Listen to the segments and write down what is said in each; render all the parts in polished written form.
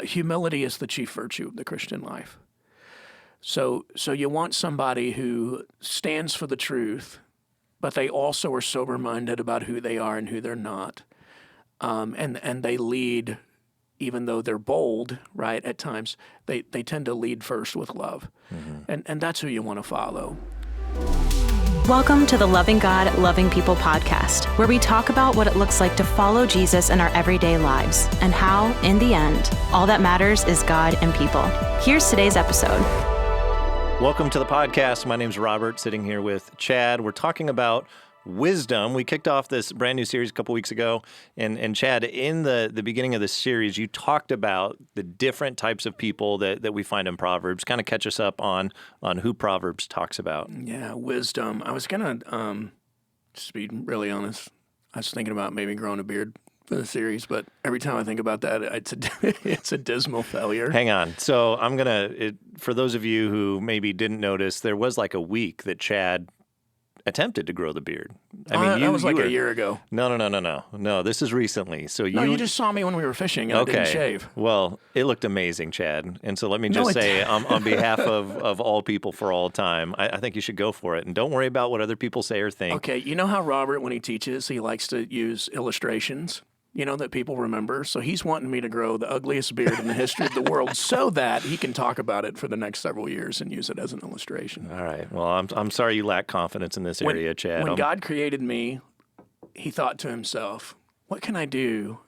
Humility is the chief virtue of the Christian life. So you want somebody who stands for the truth, but they also are sober-minded about who they are and who they're not. And they lead, even though they're bold, right, at times, they tend to lead first with love. And that's who you want to follow. Welcome to the Loving God, Loving People podcast, where we talk about what it looks like to follow Jesus in our everyday lives and how, in the end, all that matters is God and people. Here's today's episode. Welcome to the podcast. My name's Robert, sitting here with Chad. We're talking about wisdom. We kicked off this brand new series a couple weeks ago. And Chad, in the beginning of this series, you talked about the different types of people that we find in Proverbs. Kind of catch us up on who Proverbs talks about. Yeah, wisdom. I was going to, just be really honest, I was thinking about maybe growing a beard for the series, but every time I think about that, it's a dismal failure. Hang on. So I'm going to, for those of you who maybe didn't notice, there was like a week that Chad attempted to grow the beard. I mean, that was like a year ago. No, this is recently. So you just saw me when we were fishing and I didn't shave. Well, it looked amazing, Chad. And so let me just say, on behalf of all people for all time, I think you should go for it. And don't worry about what other people say or think. Okay, you know how Robert, when he teaches, he likes to use illustrations, that people remember. So he's wanting me to grow the ugliest beard in the history of the world so that he can talk about it for the next several years and use it as an illustration. All right. Well, I'm sorry you lack confidence in this area, Chad. When God created me, he thought to himself, what can I do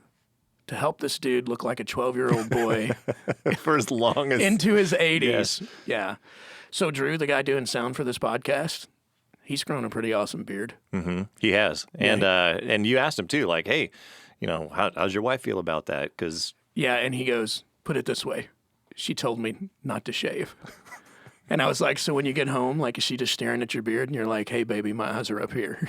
to help this dude look like a 12-year-old boy for as long as into his 80s? Yes. Yeah. So Drew, the guy doing sound for this podcast, he's grown a pretty awesome beard. Mm-hmm. He has. Yeah. And you asked him too, like, hey, how's your wife feel about that? Yeah, and he goes, put it this way. She told me not to shave. And I was like, so when you get home, like, is she just staring at your beard? And you're like, hey, baby, my eyes are up here.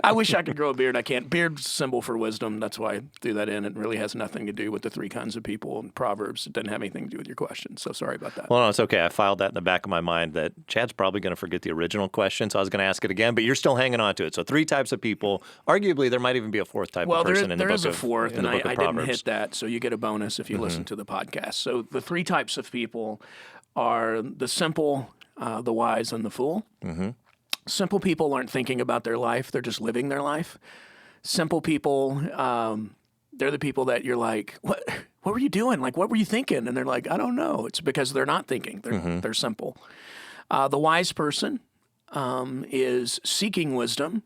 I wish I could grow a beard. I can't. Beard's symbol for wisdom. That's why I threw that in. It really has nothing to do with the three kinds of people in Proverbs. It doesn't have anything to do with your question. So sorry about that. Well, no, it's okay. I filed that in the back of my mind that Chad's probably going to forget the original question, so I was going to ask it again, but you're still hanging on to it. So three types of people. Arguably, there might even be a fourth type of person in the book of Proverbs. There is a fourth, and I didn't hit that, so you get a bonus if you listen to the podcast. So the three types of people are the simple, the wise, and the fool. Mm-hmm. Simple people aren't thinking about their life. They're just living their life. Simple people, they're the people that you're like, what were you doing? Like, what were you thinking? And they're like, I don't know. It's because they're not thinking. They're simple. The wise person is seeking wisdom.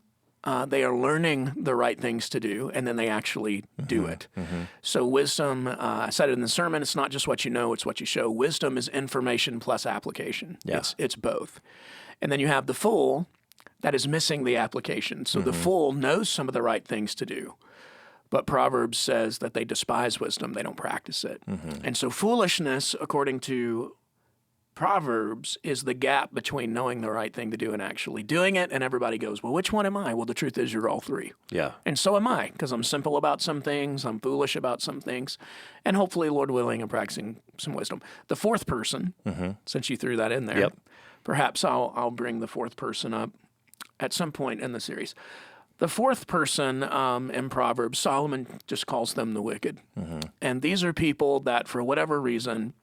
They are learning the right things to do, and then they actually do it. Mm-hmm. So wisdom, I said it in the sermon, it's not just what you know, it's what you show. Wisdom is information plus application. Yeah. It's both. And then you have the fool that is missing the application. So the fool knows some of the right things to do, but Proverbs says that they despise wisdom. They don't practice it. Mm-hmm. And so foolishness, according to Proverbs, is the gap between knowing the right thing to do and actually doing it. And everybody goes, well, which one am I? Well, the truth is you're all three. Yeah. And so am I, because I'm simple about some things, I'm foolish about some things, and hopefully, Lord willing, I'm practicing some wisdom. The fourth person, since you threw that in there, perhaps I'll bring the fourth person up at some point in the series. The fourth person in Proverbs, Solomon just calls them the wicked. Mm-hmm. And these are people that, for whatever reason,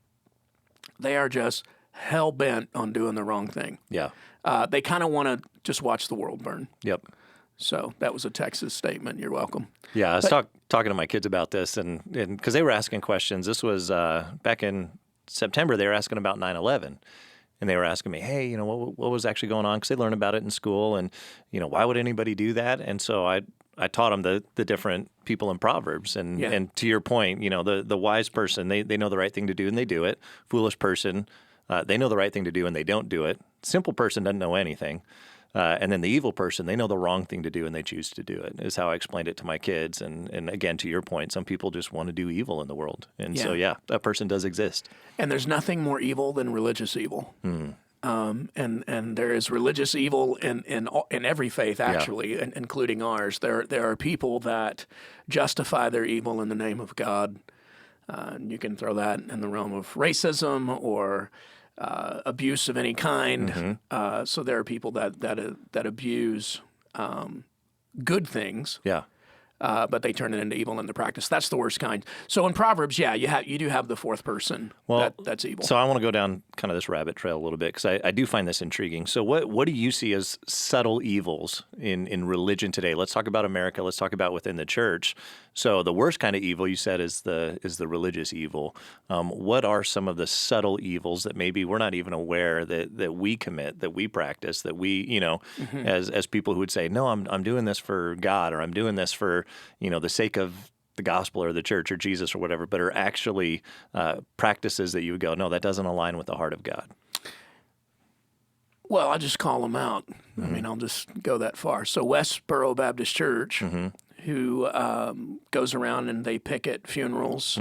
they are just hell-bent on doing the wrong thing. Yeah. They kind of want to just watch the world burn. Yep. So that was a Texas statement. You're welcome. Yeah, I was talking to my kids about this, and because they were asking questions. This was back in September. They were asking about 9/11, and they were asking me, hey, what was actually going on? Because they learned about it in school, and, why would anybody do that? And so I taught them the different people in Proverbs. And to your point, the wise person, they know the right thing to do, and they do it. Foolish person, they know the right thing to do, and they don't do it. Simple person doesn't know anything. And then the evil person, they know the wrong thing to do, and they choose to do it, is how I explained it to my kids. And again, to your point, some people just want to do evil in the world. And so, that person does exist. And there's nothing more evil than religious evil. Mm. And there is religious evil in every faith, actually, including ours. There are people that justify their evil in the name of God. And you can throw that in the realm of racism or abuse of any kind. Mm-hmm. So there are people that abuse good things but they turn it into evil in the practice. That's the worst kind. So in Proverbs, you do have the fourth person that's evil. So I want to go down kind of this rabbit trail a little bit because I do find this intriguing. So what do you see as subtle evils in religion today? Let's talk about America. Let's talk about within the church. So the worst kind of evil you said is the religious evil. What are some of the subtle evils that maybe we're not even aware that we commit, that we practice, that we as people who would say, no, I'm doing this for God, or I'm doing this for the sake of the gospel or the church or Jesus or whatever, but are actually practices that you would go, no, that doesn't align with the heart of God? Well, I'll just call them out. I mean, I'll just go that far. So Westboro Baptist Church, who goes around and they picket funerals.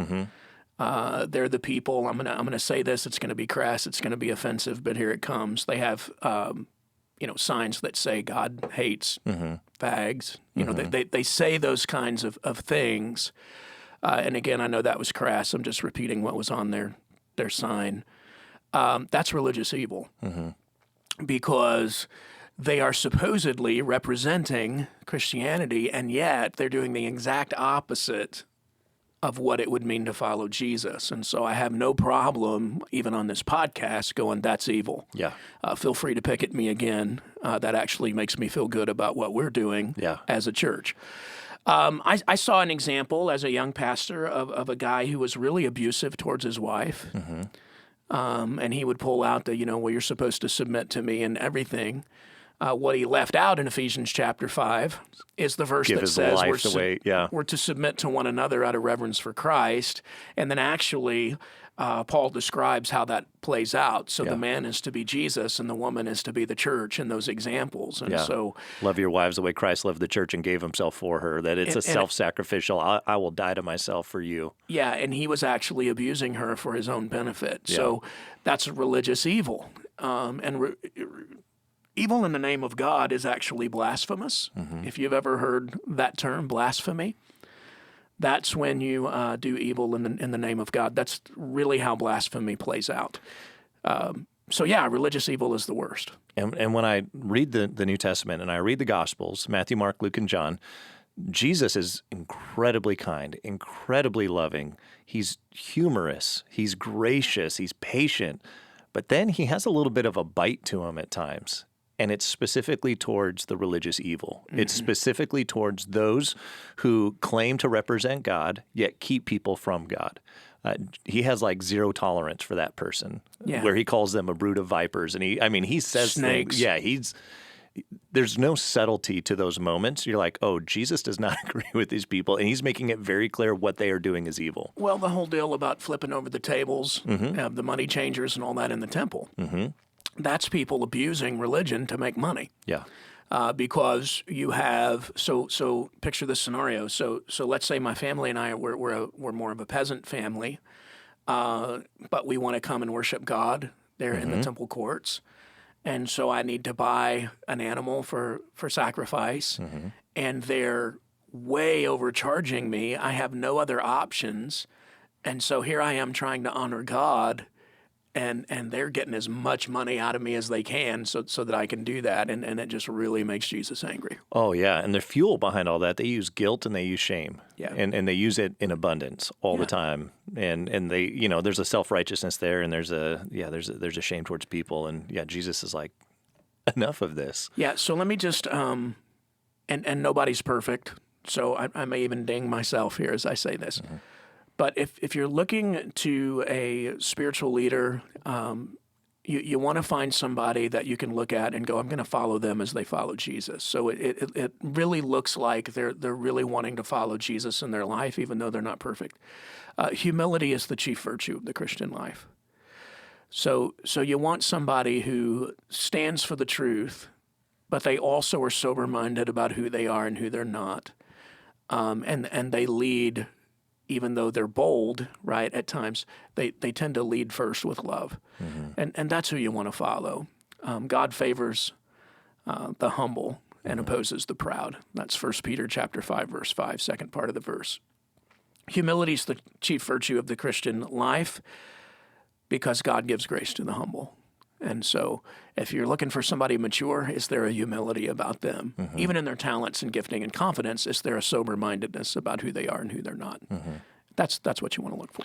They're the people. I'm gonna say this. It's gonna be crass. It's gonna be offensive. But here it comes. They have signs that say God hates fags. They say those kinds of things. And again, I know that was crass. I'm just repeating what was on their sign. That's religious evil because they are supposedly representing Christianity, and yet they're doing the exact opposite of what it would mean to follow Jesus. And so I have no problem, even on this podcast, going, that's evil. Yeah. Feel free to pick at me again. That actually makes me feel good about what we're doing as a church. I saw an example as a young pastor of a guy who was really abusive towards his wife. And he would pull out the, well, you're supposed to submit to me and everything. What he left out in Ephesians chapter 5 is the verse that says we're to submit to one another out of reverence for Christ. And then actually Paul describes how that plays out. So the man is to be Jesus and the woman is to be the church in those examples. And so love your wives the way Christ loved the church and gave himself for her, that it's a self-sacrificial, I will die to myself for you. Yeah, and he was actually abusing her for his own benefit. Yeah. So that's religious evil. Evil in the name of God is actually blasphemous. If you've ever heard that term, blasphemy, that's when you do evil in the name of God. That's really how blasphemy plays out. Religious evil is the worst. And when I read the New Testament and I read the Gospels, Matthew, Mark, Luke, and John, Jesus is incredibly kind, incredibly loving. He's humorous. He's gracious. He's patient. But then he has a little bit of a bite to him at times. And it's specifically towards the religious evil. It's specifically towards those who claim to represent God, yet keep people from God. He has like zero tolerance for that person, where he calls them a brood of vipers. And he says snakes. There's no subtlety to those moments. You're like, oh, Jesus does not agree with these people, and he's making it very clear what they are doing is evil. Well, the whole deal about flipping over the tables, the money changers and all that in the temple. That's people abusing religion to make money. Yeah. Because you have so picture this scenario. So let's say my family and I we're more of a peasant family, but we want to come and worship God there in the temple courts, and so I need to buy an animal for sacrifice, and they're way overcharging me. I have no other options, and so here I am trying to honor God. And they're getting as much money out of me as they can so that I can do that. And it just really makes Jesus angry. Oh, yeah. And the fuel behind all that, they use guilt and they use shame. Yeah. And they use it in abundance all the time. And they, there's a self-righteousness there, and there's a shame towards people. And Jesus is like, enough of this. Yeah. So let me just, and nobody's perfect. So I may even ding myself here as I say this. But if you're looking to a spiritual leader, you want to find somebody that you can look at and go, I'm going to follow them as they follow Jesus. So it really looks like they're really wanting to follow Jesus in their life, even though they're not perfect. Humility is the chief virtue of the Christian life. So you want somebody who stands for the truth, but they also are sober-minded about who they are and who they're not, and they lead. Even though they're bold, right, at times, they tend to lead first with love. And that's who you want to follow. God favors the humble and opposes the proud. That's 1 Peter chapter 5, verse 5, second part of the verse. Humility is the chief virtue of the Christian life because God gives grace to the humble. And so if you're looking for somebody mature, is there a humility about them? Even in their talents and gifting and confidence, is there a sober-mindedness about who they are and who they're not? That's what you want to look for.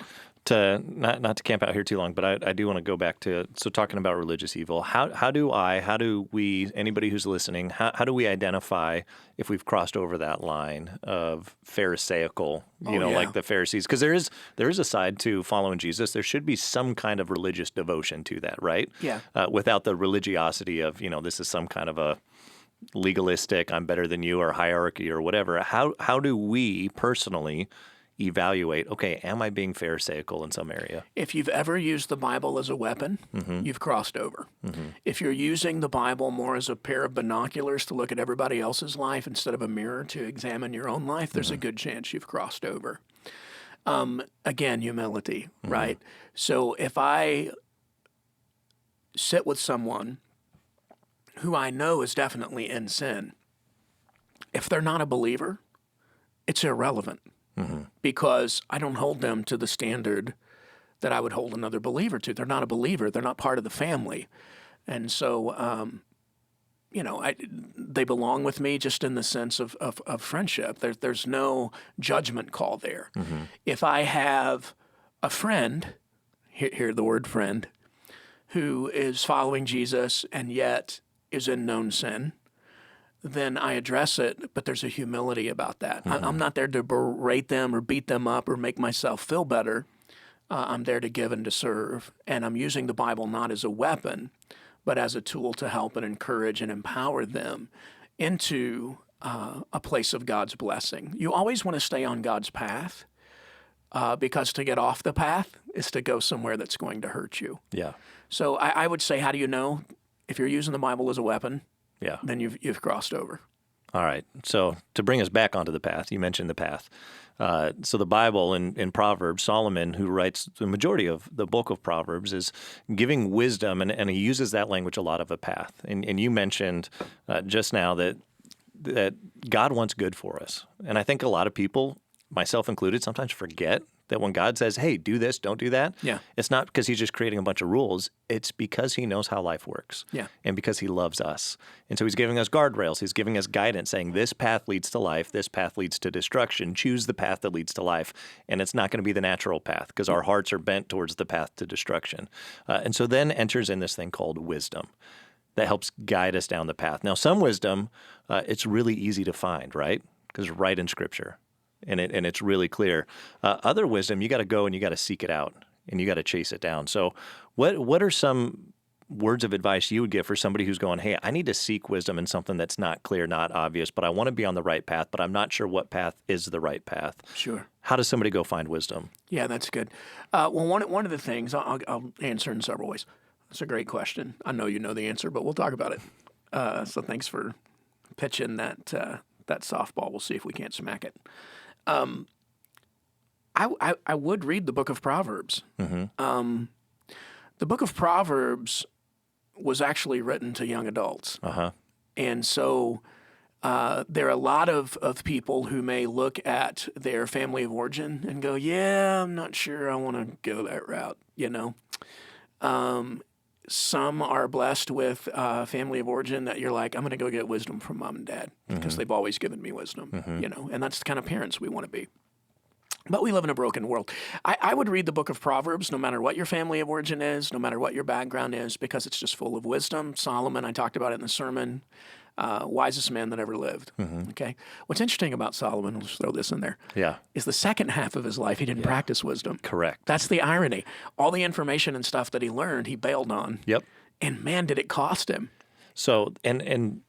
Not to camp out here too long, but I do want to go back to, so talking about religious evil, how do we, anybody who's listening, how do we identify if we've crossed over that line of Pharisaical, like the Pharisees? Because there is a side to following Jesus. There should be some kind of religious devotion to that, right? Yeah. Without the religiosity of, this is some kind of a legalistic, I'm better than you, or hierarchy or whatever. How do we personally evaluate, okay, am I being Pharisaical in some area? If you've ever used the Bible as a weapon, you've crossed over. If you're using the Bible more as a pair of binoculars to look at everybody else's life instead of a mirror to examine your own life, there's a good chance you've crossed over. Again, humility, right? So if I sit with someone who I know is definitely in sin, if they're not a believer, it's irrelevant. Because I don't hold them to the standard that I would hold another believer to. They're not a believer. They're not part of the family. And so, they belong with me just in the sense of friendship. There's no judgment call there. If I have a friend, hear the word friend, who is following Jesus and yet is in known sin, then I address it, but there's a humility about that. I'm not there to berate them or beat them up or make myself feel better. I'm there to give and to serve, and I'm using the Bible not as a weapon, but as a tool to help and encourage and empower them into a place of God's blessing. You always want to stay on God's path because to get off the path is to go somewhere that's going to hurt you. Yeah. So I would say, how do you know if you're using the Bible as a weapon? Yeah. Then you've crossed over. All right. So to bring us back onto the path, you mentioned the path. So the Bible in Proverbs, Solomon, who writes the majority of the bulk of Proverbs, is giving wisdom, and he uses that language a lot of a path. And you mentioned just now that God wants good for us. And I think a lot of people, myself included, sometimes forget that when God says, hey, do this, don't do that, it's not because he's just creating a bunch of rules. It's because he knows how life works and because he loves us. And so he's giving us guardrails. He's giving us guidance, saying this path leads to life, this path leads to destruction. Choose the path that leads to life. And it's not going to be the natural path because our hearts are bent towards the path to destruction. And so then enters in this thing called wisdom that helps guide us down the path. Now, some wisdom, it's really easy to find, right? Because it's right in Scripture. And it's really clear. Other wisdom, you got to go and you got to seek it out and you got to chase it down. So what are some words of advice you would give for somebody who's going, hey, I need to seek wisdom in something that's not clear, not obvious, but I want to be on the right path, but I'm not sure what path is the right path? Sure. How does somebody go find wisdom? Yeah, that's good. Well, one of the things, I'll answer in several ways. That's a great question. I know you know the answer, but we'll talk about it. So thanks for pitching that softball. We'll see if we can't smack it. I would read the book of Proverbs. The book of Proverbs was actually written to young adults. And so there are a lot of people who may look at their family of origin and go, yeah, I'm not sure I want to go that route, Some are blessed with family of origin that you're like, I'm going to go get wisdom from mom and dad because they've always given me wisdom, and that's the kind of parents we want to be. But we live in a broken world. I would read the book of Proverbs no matter what your family of origin is, no matter what your background is, because it's just full of wisdom. Solomon, I talked about it in the sermon, wisest man that ever lived. Okay. What's interesting about Solomon, I'll just throw this in there, is the second half of his life, he didn't practice wisdom. Correct. That's the irony. All the information and stuff that he learned, he bailed on. Yep. And man, did it cost him. So, and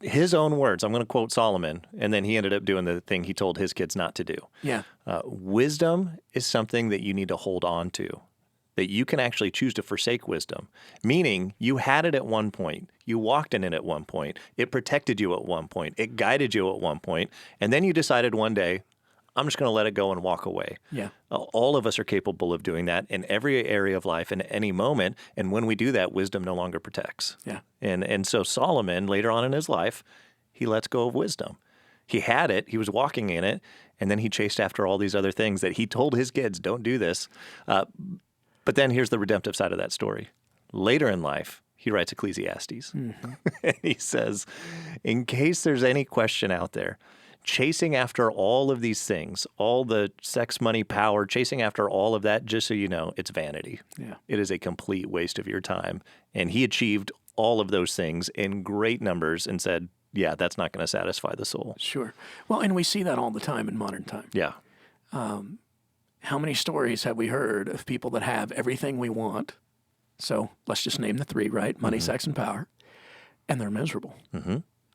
his own words, I'm going to quote Solomon, and then he ended up doing the thing he told his kids not to do. Yeah. Wisdom is something that you need to hold on to, that you can actually choose to forsake wisdom, meaning you had it at one point, you walked in it at one point, it protected you at one point, it guided you at one point, and then you decided one day, I'm just going to let it go and walk away. Yeah. All of us are capable of doing that in every area of life in any moment. And when we do that, wisdom no longer protects. Yeah. And so Solomon, later on in his life, he lets go of wisdom. He had it. He was walking in it. And then he chased after all these other things that he told his kids, don't do this. But then here's the redemptive side of that story. Later in life, he writes Ecclesiastes. And he says, in case there's any question out there, chasing after all of these things, all the sex, money, power, chasing after all of that, just so you know, it's vanity. Yeah. It is a complete waste of your time. And he achieved all of those things in great numbers and said, yeah, that's not going to satisfy the soul. Sure. Well, and we see that all the time in modern time. Yeah. How many stories have we heard of people that have everything we want? So let's just name the three, right? Money, sex, and power. And they're miserable.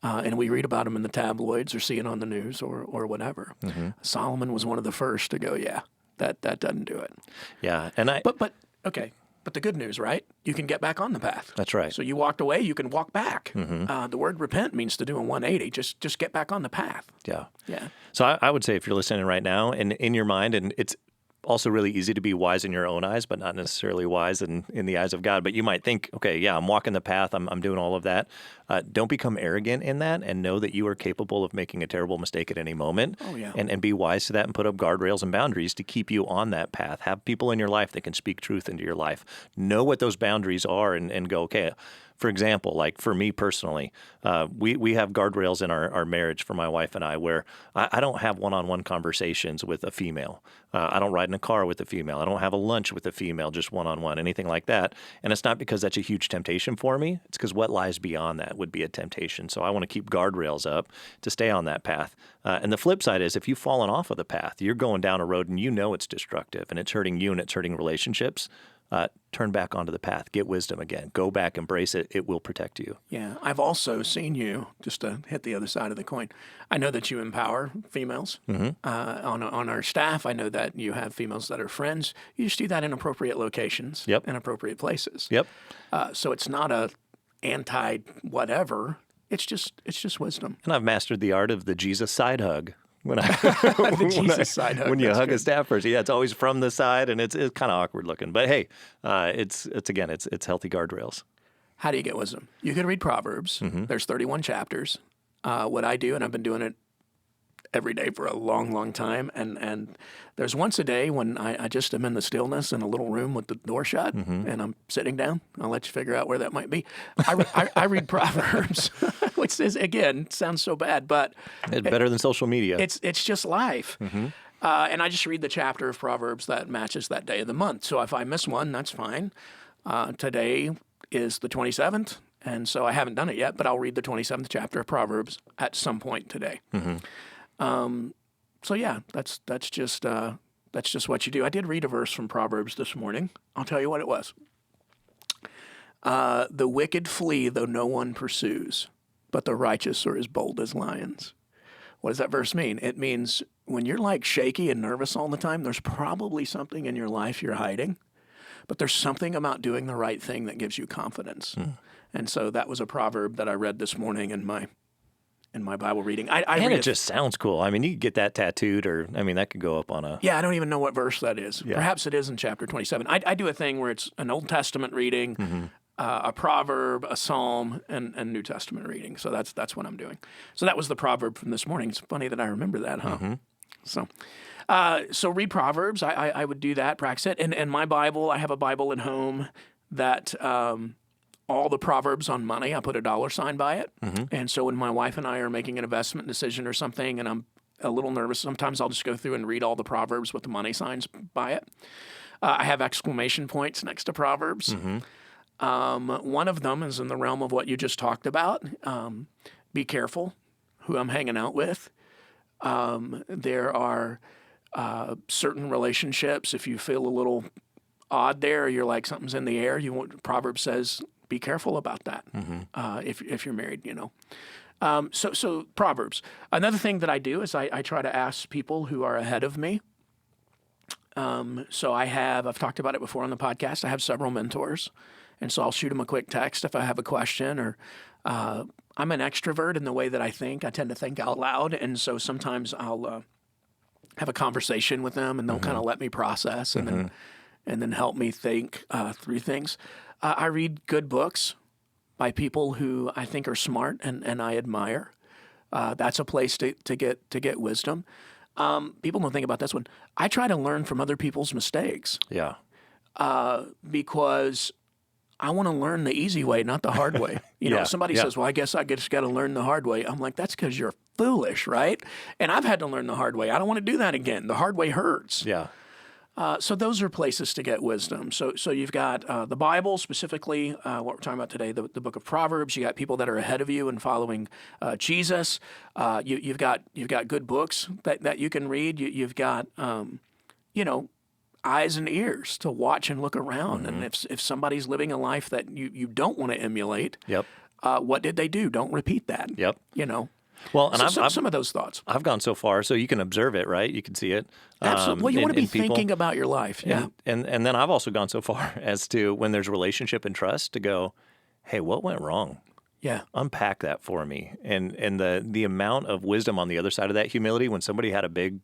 And we read about them in the tabloids or see it on the news or whatever. Solomon was one of the first to go, yeah, that doesn't do it. Yeah. And But the good news, right? You can get back on the path. That's right. So you walked away, you can walk back. The word repent means to do a 180. Just get back on the path. Yeah. Yeah. So I would say if you're listening right now and in your mind, and it's also really easy to be wise in your own eyes, but not necessarily wise in the eyes of God. But you might think, okay, yeah, I'm walking the path. I'm doing all of that. Don't become arrogant in that and know that you are capable of making a terrible mistake at any moment. Oh, yeah. And be wise to that and put up guardrails and boundaries to keep you on that path. Have people in your life that can speak truth into your life. Know what those boundaries are and go, okay, for example, like for me personally, we have guardrails in our marriage for my wife and I where I don't have one-on-one conversations with a female. I don't ride in a car with a female. I don't have a lunch with a female, just one-on-one, anything like that. And it's not because that's a huge temptation for me. It's because what lies beyond that would be a temptation. So I want to keep guardrails up to stay on that path. And the flip side is if you've fallen off of the path, you're going down a road and you know it's destructive and it's hurting you and it's hurting relationships, turn back onto the path. Get wisdom again. Go back, embrace it. It will protect you. Yeah. I've also seen you, just to hit the other side of the coin, I know that you empower females. On our staff, I know that you have females that are friends. You just do that in appropriate locations, in appropriate places. Yep. So it's not a anti-whatever. It's just wisdom. And I've mastered the art of the Jesus side hug. When you hug a staff person, it's always from the side, and it's kind of awkward looking. But hey, it's healthy guardrails. How do you get wisdom? You can read Proverbs. There's 31 chapters. What I do, and I've been doing it every day for a long, long time, and there's once a day when I just am in the stillness in a little room with the door shut, and I'm sitting down. I'll let you figure out where that might be. I read Proverbs, which is, again, sounds so bad, but it's better than social media. It's just life. And I just read the chapter of Proverbs that matches that day of the month. So if I miss one, that's fine. Today is the 27th, and so I haven't done it yet, but I'll read the 27th chapter of Proverbs at some point today. So yeah, that's just what you do. I did read a verse from Proverbs this morning. I'll tell you what it was. The wicked flee though no one pursues, but the righteous are as bold as lions. What does that verse mean? It means when you're like shaky and nervous all the time, there's probably something in your life you're hiding, but there's something about doing the right thing that gives you confidence. And so that was a proverb that I read this morning in my Bible reading. And it just sounds cool. I mean, you could get that tattooed that could go up on a... Yeah, I don't even know what verse that is. Yeah. Perhaps it is in chapter 27. I do a thing where it's an Old Testament reading, a proverb, a psalm, and New Testament reading. So that's what I'm doing. So that was the proverb from this morning. It's funny that I remember that, huh? So read Proverbs. I would do that, practice it. And my Bible, I have a Bible at home that... all the Proverbs on money, I put a $sign by it. And so when my wife and I are making an investment decision or something and I'm a little nervous, sometimes I'll just go through and read all the Proverbs with the money signs by it. I have exclamation points next to Proverbs. One of them is in the realm of what you just talked about. Be careful who I'm hanging out with. There are certain relationships, if you feel a little odd there, or you're like something's in the air, Proverbs says, be careful about that if you're married, So Proverbs. Another thing that I do is I try to ask people who are ahead of me. So I've talked about it before on the podcast. I have several mentors, and so I'll shoot them a quick text if I have a question. Or I'm an extrovert in the way that I think. I tend to think out loud, and so sometimes I'll have a conversation with them, and they'll kind of let me process and then help me think through things. I read good books by people who I think are smart and I admire. That's a place to get wisdom. People don't think about this one. I try to learn from other people's mistakes. Yeah. Because I want to learn the easy way, not the hard way. You know, somebody says, well, I guess I just got to learn the hard way. I'm like, that's because you're foolish, right? And I've had to learn the hard way. I don't want to do that again. The hard way hurts. Yeah. So those are places to get wisdom. So you've got the Bible, specifically what we're talking about today, the book of Proverbs. You got people that are ahead of you and following Jesus. You've got good books that you can read. You've got eyes and ears to watch and look around. And if somebody's living a life that you don't want to emulate, what did they do? Don't repeat that. Yep. You know. Well, and some of those thoughts. I've gone so far, so you can observe it, right? You can see it. Absolutely. Well, you want to be thinking about your life. Yeah. And then I've also gone so far as to, when there's relationship and trust, to go, hey, what went wrong? Yeah. Unpack that for me. And the amount of wisdom on the other side of that humility, when somebody had a big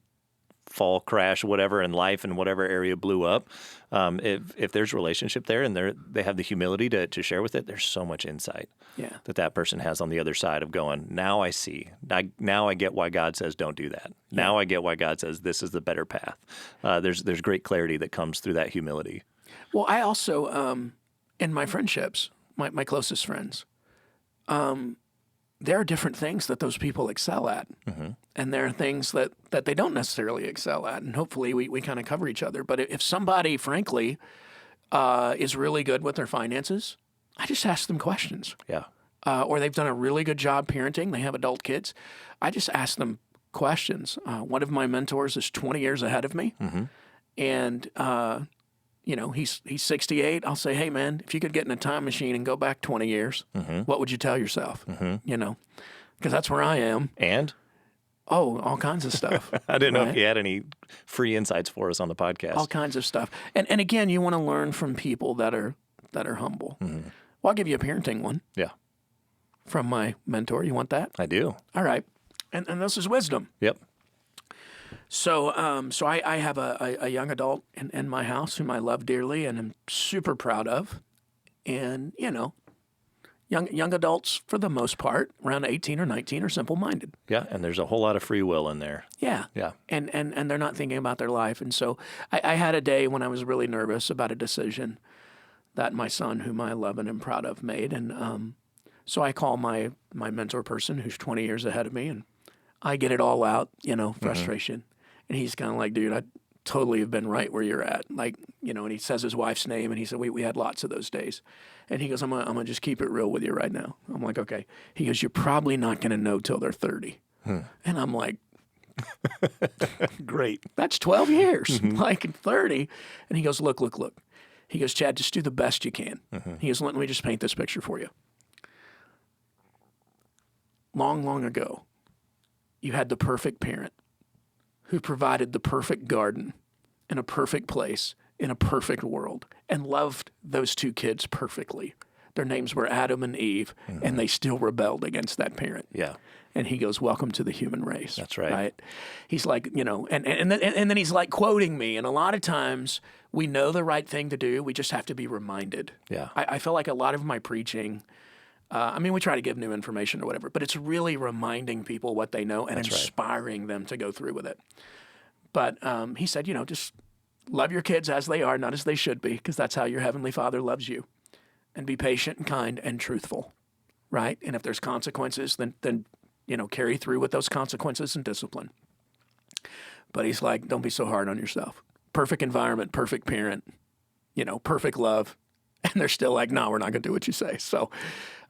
fall, crash, whatever in life, and whatever area blew up, if there's relationship there and they have the humility to share with it, there's so much insight that person has on the other side of going, now I see. Now I get why God says don't do that. Now I get why God says this is the better path. There's great clarity that comes through that humility. Well, I also, in my friendships, my closest friends, there are different things that those people excel at. And there are things that they don't necessarily excel at. And hopefully we kind of cover each other. But if somebody, frankly, is really good with their finances, I just ask them questions. Yeah. Or they've done a really good job parenting. They have adult kids. I just ask them questions. One of my mentors is 20 years ahead of me. And, he's 68. I'll say, hey, man, if you could get in a time machine and go back 20 years, what would you tell yourself? You know, because that's where I am. And? Oh, all kinds of stuff. I didn't know if you had any free insights for us on the podcast. All kinds of stuff. And again, you want to learn from people that are humble. Well, I'll give you a parenting one. Yeah. From my mentor. You want that? I do. All right. And this is wisdom. Yep. So I have a young adult in my house whom I love dearly and am super proud of. And, young adults, for the most part, around 18 or 19, are simple-minded. Yeah, and there's a whole lot of free will in there. Yeah. Yeah. And they're not thinking about their life. And so I had a day when I was really nervous about a decision that my son, whom I love and am proud of, made. And so I call my mentor person, who's 20 years ahead of me, and I get it all out, frustration. And he's kind of like, dude, I totally have been right where you're at. Like, and he says his wife's name, and he said, we had lots of those days. And he goes, I'm gonna just keep it real with you right now. I'm like, okay. He goes, you're probably not going to know till they're 30. And I'm like, great. That's 12 years, like 30. And he goes, look. He goes, Chad, just do the best you can. He goes, let me just paint this picture for you. Long, long ago, you had the perfect parent who provided the perfect garden in a perfect place in a perfect world and loved those two kids perfectly. Their names were Adam and Eve, and they still rebelled against that parent. Yeah. And he goes, welcome to the human race. That's right. Right? He's like, and then he's like quoting me. And a lot of times we know the right thing to do. We just have to be reminded. Yeah. I feel like a lot of my preaching, we try to give new information or whatever, but it's really reminding people what they know and inspiring them to go through with it. But he said, just love your kids as they are, not as they should be, because that's how your Heavenly Father loves you. And be patient and kind and truthful, right? And if there's consequences, then carry through with those consequences and discipline. But he's like, don't be so hard on yourself. Perfect environment, perfect parent, perfect love. And they're still like, no, we're not going to do what you say. So,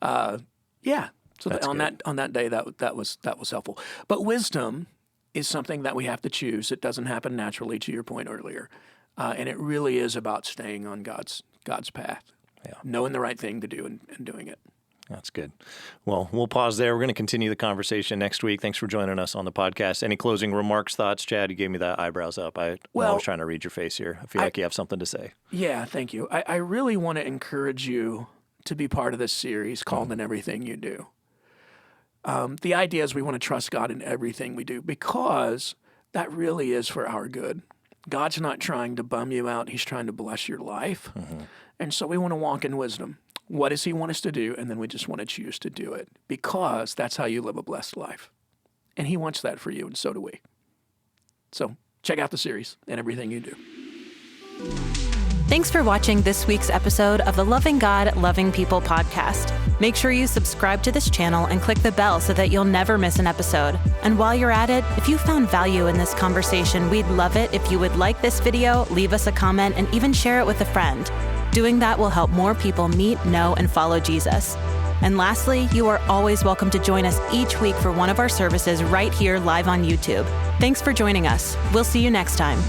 yeah. So on that day, that was helpful. But wisdom is something that we have to choose. It doesn't happen naturally, to your point earlier. And it really is about staying on God's path, knowing the right thing to do and doing it. That's good. Well, we'll pause there. We're going to continue the conversation next week. Thanks for joining us on the podcast. Any closing remarks, thoughts? Chad, you gave me the eyebrows up. I was trying to read your face here. I feel like you have something to say. Yeah, thank you. I really want to encourage you to be part of this series called In Everything You Do. The idea is we want to trust God in everything we do because that really is for our good. God's not trying to bum you out. He's trying to bless your life. And so we want to walk in wisdom. What does he want us to do? And then we just want to choose to do it because that's how you live a blessed life. And he wants that for you, and so do we. So check out the series and everything you do. Thanks for watching this week's episode of the Loving God, Loving People podcast. Make sure you subscribe to this channel and click the bell so that you'll never miss an episode. And while you're at it, if you found value in this conversation, we'd love it if you would like this video, leave us a comment, and even share it with a friend. Doing that will help more people meet, know, and follow Jesus. And lastly, you are always welcome to join us each week for one of our services right here live on YouTube. Thanks for joining us. We'll see you next time.